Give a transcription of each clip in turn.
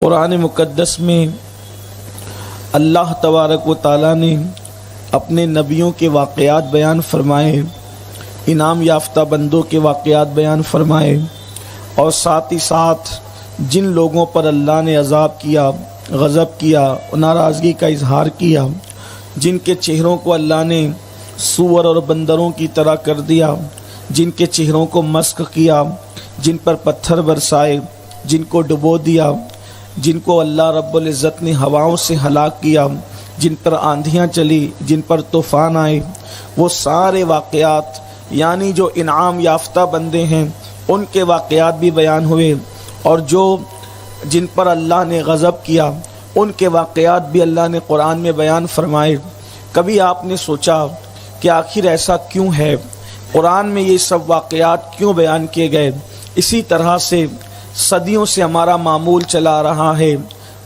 قرآن مقدس میں اللہ تبارک و تعالیٰ نے اپنے نبیوں کے واقعات بیان فرمائے، انعام یافتہ بندوں کے واقعات بیان فرمائے، اور ساتھ ہی ساتھ جن لوگوں پر اللہ نے عذاب کیا، غضب کیا، ناراضگی کا اظہار کیا، جن کے چہروں کو اللہ نے سور اور بندروں کی طرح کر دیا، جن کے چہروں کو مسخ کیا، جن پر پتھر برسائے، جن کو ڈبو دیا، جن کو اللہ رب العزت نے ہواؤں سے ہلاک کیا، جن پر آندھیاں چلی، جن پر طوفان آئے، وہ سارے واقعات یعنی جو انعام یافتہ بندے ہیں ان کے واقعات بھی بیان ہوئے، اور جن پر اللہ نے غضب کیا ان کے واقعات بھی اللہ نے قرآن میں بیان فرمائے۔ کبھی آپ نے سوچا کہ آخر ایسا کیوں ہے، قرآن میں یہ سب واقعات کیوں بیان کیے گئے؟ اسی طرح سے صدیوں سے ہمارا معمول چلا رہا ہے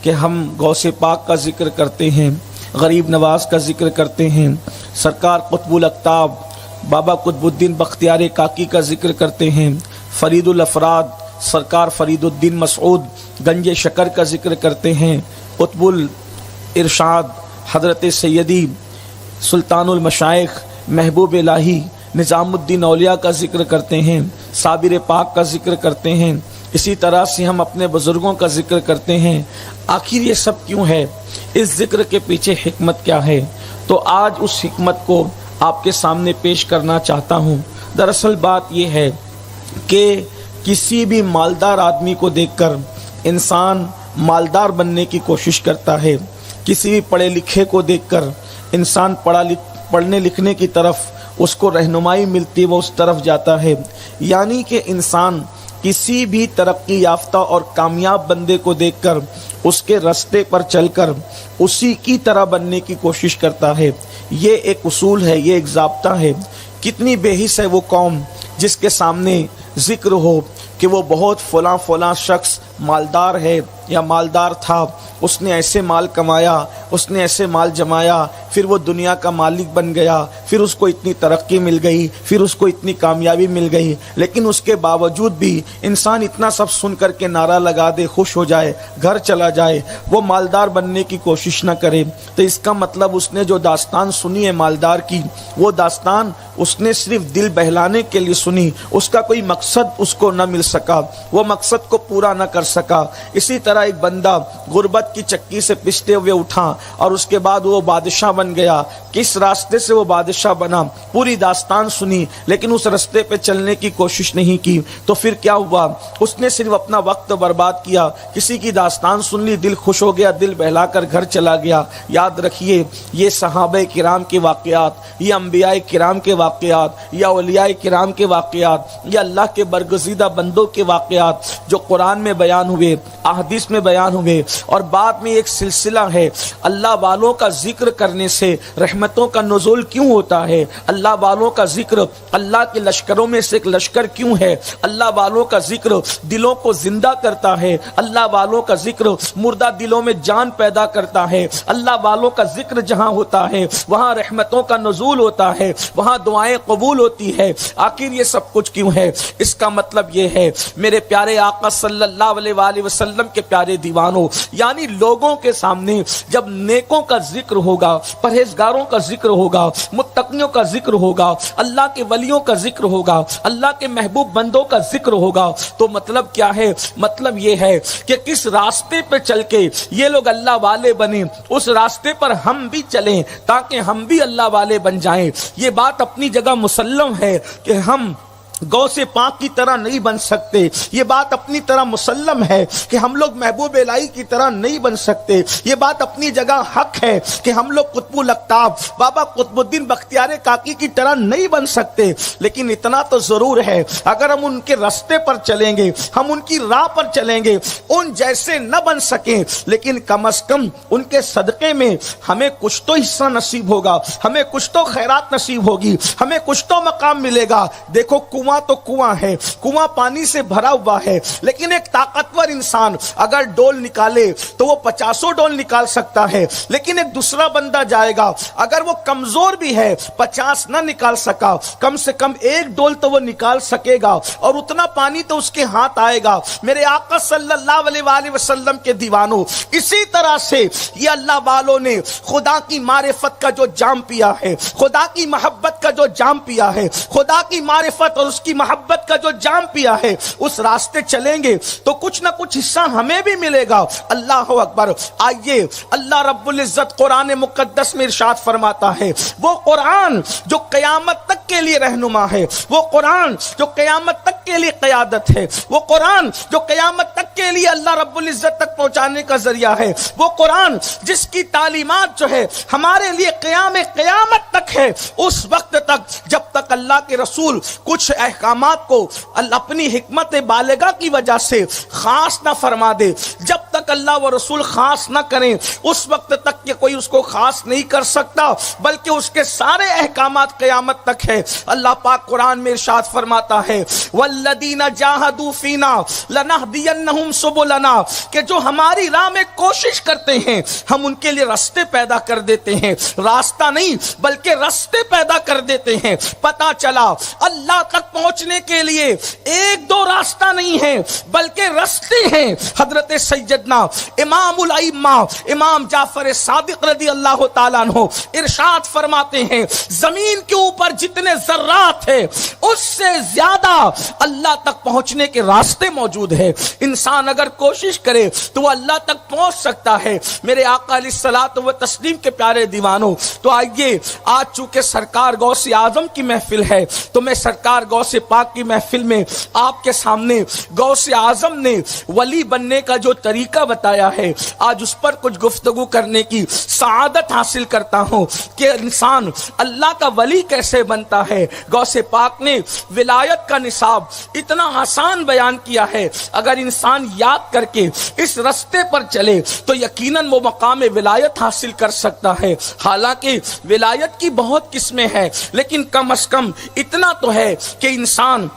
کہ ہم غوث پاک کا ذکر کرتے ہیں، غریب نواز کا ذکر کرتے ہیں، سرکار قطب الاقطاب بابا قطب الدین بختیار کاکی کا ذکر کرتے ہیں، فرید الافراد سرکار فرید الدین مسعود گنج شکر کا ذکر کرتے ہیں، قطب الارشاد حضرت سیدی سلطان المشائخ محبوب الہی نظام الدین اولیاء کا ذکر کرتے ہیں، صابر پاک کا ذکر کرتے ہیں، اسی طرح سے ہم اپنے بزرگوں کا ذکر کرتے ہیں۔ آخر یہ سب کیوں ہے؟ اس ذکر کے پیچھے حکمت کیا ہے؟ تو آج اس حکمت کو آپ کے سامنے پیش کرنا چاہتا ہوں۔ دراصل بات یہ ہے کہ کسی بھی مالدار آدمی کو دیکھ کر انسان مالدار بننے کی کوشش کرتا ہے، کسی بھی پڑھے لکھے کو دیکھ کر انسان پڑھنے لکھنے کی طرف اس کو رہنمائی ملتی وہ اس طرف جاتا ہے، یعنی کہ انسان کسی بھی ترقی یافتہ اور کامیاب بندے کو دیکھ کر اس کے راستے پر چل کر اسی کی طرح بننے کی کوشش کرتا ہے۔ یہ ایک اصول ہے، یہ ایک ضابطہ ہے۔ کتنی بے حس ہے وہ قوم جس کے سامنے ذکر ہو کہ وہ بہت فلاں شخص مالدار ہے یا مالدار تھا، اس نے ایسے مال کمایا، اس نے ایسے مال جمایا، پھر وہ دنیا کا مالک بن گیا، پھر اس کو اتنی ترقی مل گئی، پھر اس کو اتنی کامیابی مل گئی، لیکن اس کے باوجود بھی انسان اتنا سب سن کر کے نعرہ لگا دے، خوش ہو جائے، گھر چلا جائے، وہ مالدار بننے کی کوشش نہ کرے، تو اس کا مطلب اس نے جو داستان سنی ہے مالدار کی، وہ داستان اس نے صرف دل بہلانے کے لیے سنی، اس کا کوئی مقصد اس کو نہ مل سکا، وہ مقصد کو پورا نہ کر سکا۔ اسی طرح ایک بندہ غربت کی چکی سے پستے ہوئے اٹھا اور اس کے بعد وہ بادشاہ بن گیا۔ کس راستے سے وہ بادشاہ بنا؟ پوری داستان سنی لیکن اس راستے پہ چلنے کی کوشش نہیں کی، تو پھر کیا ہوا؟ اس نے صرف اپنا وقت برباد کیا، کسی کی داستان سن لی، دل خوش ہو گیا، دل بہلا کر گھر چلا گیا۔ یاد رکھیے، یہ صحابہ کرام کے واقعات، یہ انبیاء کرام کے واقعات، یا اولیاء کرام کے واقعات، یا اللہ کے برگزیدہ بندوں کے واقعات جو قرآن میں بیان ہوئے، احادیث میں بیان ہوئے، اور بعد میں ایک سلسلہ ہے۔ اللہ والوں کا ذکر کرنے سے رحمتوں کا نزول کیوں ہوتا ہے؟ اللہ والوں کا ذکر اللہ کے لشکروں میں سے ایک لشکر کیوں ہے؟ اللہ والوں کا ذکر دلوں کو زندہ کرتا ہے، اللہ والوں کا ذکر مردہ دلوں میں جان پیدا کرتا ہے، اللہ والوں کا ذکر جہاں ہوتا ہے وہاں رحمتوں کا نزول ہوتا ہے، وہاں دعائیں قبول ہوتی ہے۔ آخر یہ سب کچھ کیوں ہے؟ اس کا مطلب یہ ہے میرے پیارے آقا صلی اللہ علیہ وآلہ وسلم کے پیارے دیوانوں، یعنی لوگوں کے سامنے جب نیکوں کا ذکر ہوگا، پرہیزگاروں کا ذکر ہوگا، متقیوں کا ذکر ہوگا، اللہ کے ولیوں کا ذکر ہوگا، اللہ کے محبوب بندوں کا ذکر ہوگا، تو مطلب کیا ہے؟ مطلب یہ ہے کہ کس راستے پہ چل کے یہ لوگ اللہ والے بنے، اس راستے پر ہم بھی چلیں تاکہ ہم بھی اللہ والے بن جائیں۔ یہ بات اپنی جگہ مسلم ہے کہ ہم غوث پاک کی طرح نہیں بن سکتے، یہ بات اپنی طرح مسلم ہے کہ ہم لوگ محبوب الہی کی طرح نہیں بن سکتے، یہ بات اپنی جگہ حق ہے کہ ہم لوگ قطب الاقطاب بابا قطب الدین بختیار کاکی کی طرح نہیں بن سکتے، لیکن اتنا تو ضرور ہے اگر ہم ان کے راستے پر چلیں گے، ہم ان کی راہ پر چلیں گے، ان جیسے نہ بن سکیں لیکن کم از کم ان کے صدقے میں ہمیں کچھ تو حصہ نصیب ہوگا، ہمیں کچھ تو خیرات نصیب ہوگی، ہمیں کچھ تو مقام ملے گا۔ دیکھو کنواں کنواں تو کنواں ہے, کنواں پانی سے بھرا ہوا ہے, لیکن ایک طاقتور انسان اگر ڈول نکالے تو وہ 50 ڈول نکال سکتا ہے, لیکن ایک دوسرا بندہ جائے گا, اگر وہ کمزور بھی ہے 50 نہ نکال سکا, کم سے کم 1 ڈول تو وہ نکال سکے گا, اور اتنا پانی تو اس کے ہاتھ آئے گا. میرے آقا صلی اللہ علیہ وآلہ وسلم کے دیوانوں, اسی طرح سے یہ اللہ والوں نے خدا کی معرفت کا جو جام پیا ہے, خدا کی محبت کا جو جام پیا ہے, خدا کی معرفت اور اس کی محبت کا جو جام پیا ہے, اس راستے چلیں گے تو کچھ نہ کچھ حصہ ہمیں بھی ملے گا. اللہ اکبر. آئیے اللہ رب العزت قرآن مقدس میں ارشاد فرماتا ہے, وہ قرآن جو قیامت تک کے لیے رہنما ہے, وہ قرآن جو قیامت تک کے لیے قیادت ہے, وہ قرآن جو قیامت تک کے لیے اللہ رب العزت تک پہنچانے کا ذریعہ ہے, وہ قرآن جس کی تعلیمات جو ہے ہمارے لیے قیامت تک ہے, اس وقت تک جب تک اللہ کے رسول کچھ احکامات کو اپنی حکمت بالغہ کی وجہ سے خاص نہ فرما دے, جب تک اللہ و رسول خاص نہ کریں اس وقت تک کہ کوئی اس کو خاص نہیں کر سکتا, بلکہ اس کے سارے احکامات قیامت تک ہے. اللہ پاک قرآن میں ارشاد فرماتا ہے, والذین جاہدوا فینا لنہدینہم سبلنا, کہ جو ہماری راہ میں کوشش کرتے ہیں ہم ان کے لیے راستے پیدا کر دیتے ہیں, راستہ نہیں بلکہ راستے پیدا کر دیتے ہیں. پتہ چلا اللہ تک پہنچنے کے لیے 1-2 راستہ نہیں ہے بلکہ راستے ہیں. حضرت سیدنا امام الائمہ امام جعفر صادق رضی اللہ تعالیٰ عنہ ارشاد فرماتے ہیں, زمین کے اوپر جتنے ذرات ہیں اس سے زیادہ اللہ تک پہنچنے کے راستے موجود ہیں. انسان اگر کوشش کرے تو وہ اللہ تک پہنچ سکتا ہے. میرے آقا علیہ الصلوۃ والتسلیم کے پیارے دیوانوں, تو آئیے آج چونکہ سرکار غوث اعظم کی محفل ہے تو میں سرکار غوث پاک کی محفل میں آپ کے سامنے غوث اعظم نے ولی بننے کا جو طریقہ بتایا ہے آج اس پر کچھ گفتگو کرنے کی سعادت حاصل کرتا ہوں کہ انسان اللہ کا ولی کیسے بنتا ہے. غوث پاک نے ولایت کا نصاب اتنا آسان بیان کیا ہے, اگر انسان یاد کر کے اس رستے پر چلے تو یقیناً وہ مقام ولایت حاصل کر سکتا ہے. حالانکہ ولایت کی بہت قسمیں ہیں, لیکن کم از کم اتنا تو ہے کہ انسان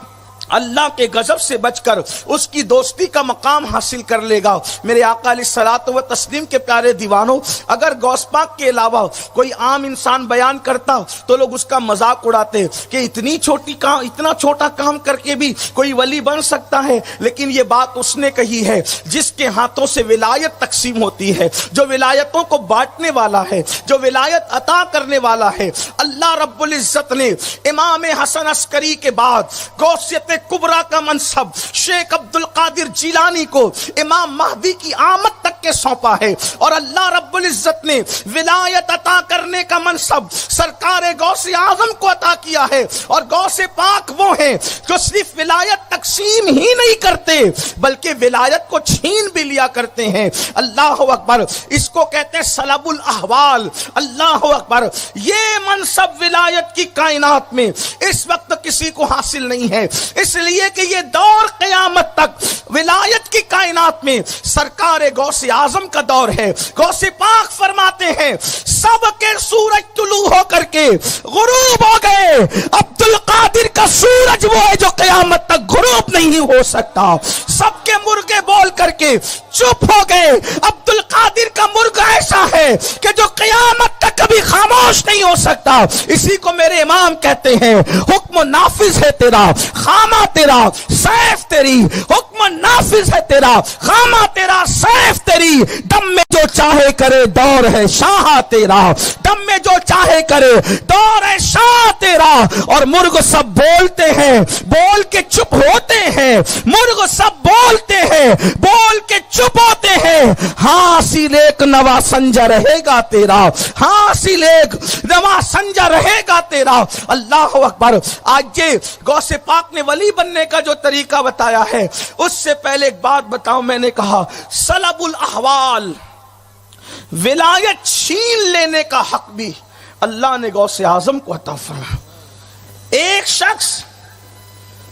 اللہ کے غضب سے بچ کر اس کی دوستی کا مقام حاصل کر لے گا. میرے آقا علیہ الصلوۃ والتسلیم کے پیارے دیوانوں, اگر غوث پاک کے علاوہ کوئی عام انسان بیان کرتا تو لوگ اس کا مذاق اڑاتے کہ اتنا چھوٹا کام کر کے بھی کوئی ولی بن سکتا ہے. لیکن یہ بات اس نے کہی ہے جس کے ہاتھوں سے ولایت تقسیم ہوتی ہے, جو ولایتوں کو بانٹنے والا ہے, جو ولایت عطا کرنے والا ہے. اللہ رب العزت نے امام حسن عسکری کے بعد غوثیت کبریٰ کا منصب شیخ عبد القادر جیلانی کو امام مہدی کی آمد تک کے سونپا ہے, اور اللہ رب العزت نے ولایت عطا کرنے کا منصب سرکار غوث اعظم کو عطا کیا ہے. اور غوث پاک وہ ہیں جو صرف ولایت تقسیم ہی نہیں کرتے بلکہ ولایت کو چھین بھی لیا کرتے ہیں. اللہ اکبر. اس کو کہتے ہیں سلب الاحوال. اللہ اکبر. یہ منصب ولایت کی کائنات میں اس وقت کسی کو حاصل نہیں ہے, اس لیے کہ یہ دور قیامت تک ولایت کی کائنات میں سرکار غوث اعظم کا دور ہے. غوث پاک فرماتے ہیں سب کے سورج طلوع ہو کر کے غروب ہو گئے, عبد القادر کا سورج وہ ہے جو قیامت تک غروب نہیں ہو سکتا. سب کے مرغے بول کر کے چپ ہو گئے, عبد القادر کا مرغا ایسا ہے کہ جو قیامت تک کبھی خاموش نہیں ہو سکتا. اسی کو میرے امام کہتے ہیں حکم نافذ ہے تیرا, خامہ تیرا, سیف تیری. حکم نافذ ہے تیرا, خامہ تیرا, سیف تیری. دم میں جو چاہے کرے دور ہے شاہ تیرا, دم میں جو چاہے کرے دور ہے شاہ تیرا. اور مرغ سب بولتے ہیں بول کے چپ ہوتے ہیں, مرغ سب بولتے ہیں بول کے چپ ہوتے ہیں. حاصل ایک نوا سنجا رہے گا تیرا, حاصل ایک نوا سنجا رہے گا تیرا. اللہ اکبر. آج یہ غوث پاک نے ولی بننے کا جو طریقہ بتایا ہے, اس سے پہلے ایک بات بتاؤں. میں نے کہا سلب الاحوال, ولایت چھین لینے کا حق بھی اللہ نے غوث اعظم کو عطا فرمایا. ایک شخص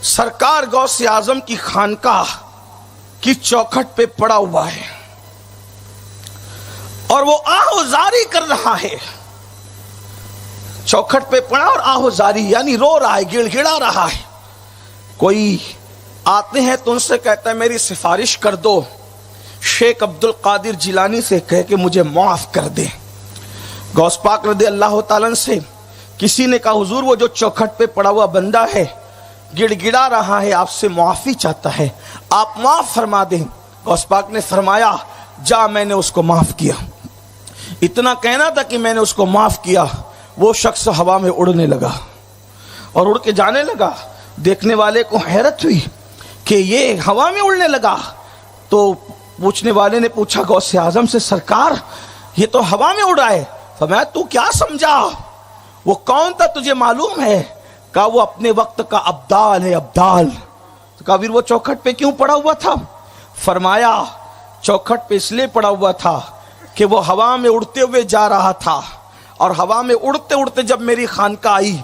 سرکار غوث اعظم کی خانقاہ کی چوکھٹ پہ پڑا ہوا ہے اور وہ آہوزاری کر رہا ہے. چوکھٹ پہ پڑا اور آہوزاری یعنی رو رہا ہے, گڑ گڑا رہا ہے. کوئی آتے ہیں تو ان سے کہتا ہے میری سفارش کر دو، شیخ عبد القادر جیلانی سے کہہ کے مجھے معاف کر دے۔ غوث پاک رضی اللہ تعالیٰ عنہ سے کسی نے کہا حضور وہ جو چوکھٹ پہ پڑا ہوا بندہ ہے گڑ گڑا رہا ہے، آپ سے معافی چاہتا ہے، آپ معاف فرما دیں۔ غوث پاک نے فرمایا جا میں نے اس کو معاف کیا۔ اتنا کہنا تھا کہ میں نے اس کو معاف کیا، وہ شخص ہوا میں اڑنے لگا اور اڑ کے جانے لگا۔ دیکھنے والے کو حیرت ہوئی کہ یہ ہوا میں اڑنے لگا، تو پوچھنے والے نے پوچھا غوث اعظم سے سرکار یہ تو ہوا میں اڑا ہے۔ فرمایا تو کیا سمجھا، وہ کون تھا تجھے معلوم ہے؟ کہا وہ اپنے وقت کا ابدال ہے، ابدال۔ کہا پھر وہ چوکھٹ پہ کیوں پڑا ہوا تھا؟ فرمایا چوکھٹ پہ اس لیے پڑا ہوا تھا کہ وہ ہوا میں اڑتے ہوئے جا رہا تھا، اور ہوا میں اڑتے اڑتے جب میری خانقاہ آئی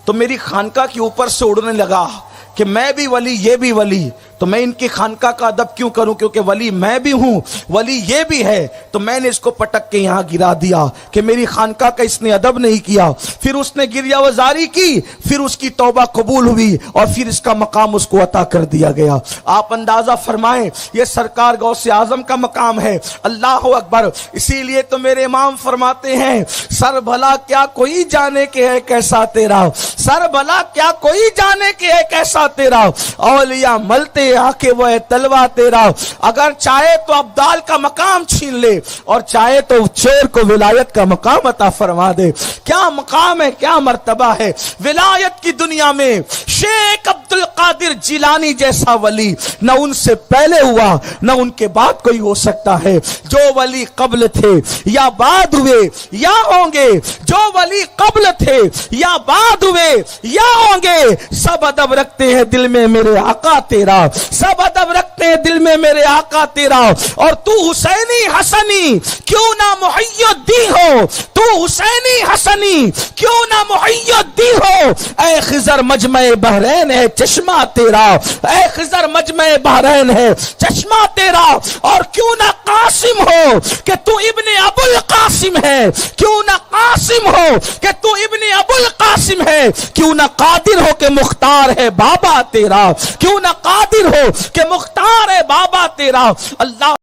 تو میری خانقاہ کے اوپر سے اڑنے لگا کہ میں بھی ولی یہ بھی ولی، تو میں ان کی خانقاہ کا ادب کیوں کروں، کیونکہ ولی میں بھی ہوں ولی یہ بھی ہے، تو میں نے اس کو پٹک کے یہاں گرا دیا کہ میری خانقاہ کا اس نے ادب نہیں کیا۔ پھر اس نے گریہ وزاری کی، پھر اس کی توبہ قبول ہوئی اور پھر اس کا مقام اس کو عطا کر دیا گیا۔ آپ اندازہ فرمائیں یہ سرکار غوث اعظم کا مقام ہے۔ اللہ اکبر۔ اسی لیے تو میرے امام فرماتے ہیں سر بھلا کیا کوئی جانے کے ہے کیسا تیرا، سر بھلا کیا کوئی جانے کے ہے کیسا تیرا، اولیاء ملتے آ کے وہ تلوا تیرا، اگر چاہے تو ابدال کا مقام چھین لے اور چاہے تو چور کو ولایت کا مقام عطا فرما دے۔ کیا مقام ہے، کیا مرتبہ ہے ولایت کی دنیا میں۔ شیخ عبد القادر جیلانی جیسا ولی نہ ان سے پہلے ہوا نہ ان کے بعد کوئی ہو سکتا ہے۔ جو ولی قبل تھے یا بعد ہوئے یا ہوں گے، جو ولی قبل تھے یا بعد ہوئے یا ہوں گے، سب ادب رکھتے ہیں دل میں میرے آقا تیرا، سب ادب رکھتے ہیں دل میں میرے آقا تیرا۔ اور تو حسینی حسنی کیوں نہ محی الدین ہو، تو حسینی حسنی کیوں نہ محی الدین ہو، اے خضر مجمع بحرین ہے چشمہ تیرا، اے خضر مجمع بحرین ہے چشمہ تیرا۔ اور کیوں نہ قاسم ہو کہ تو ابن ابو القاسم ہے، کیوں نہ قاسم ہو کہ تو ابن ابو القاسم ہے، کیوں نہ قادر ہو کہ مختار ہے بابا تیرا، کیوں نہ قادر ہو کہ مختار ہے بابا تیرا۔ اللہ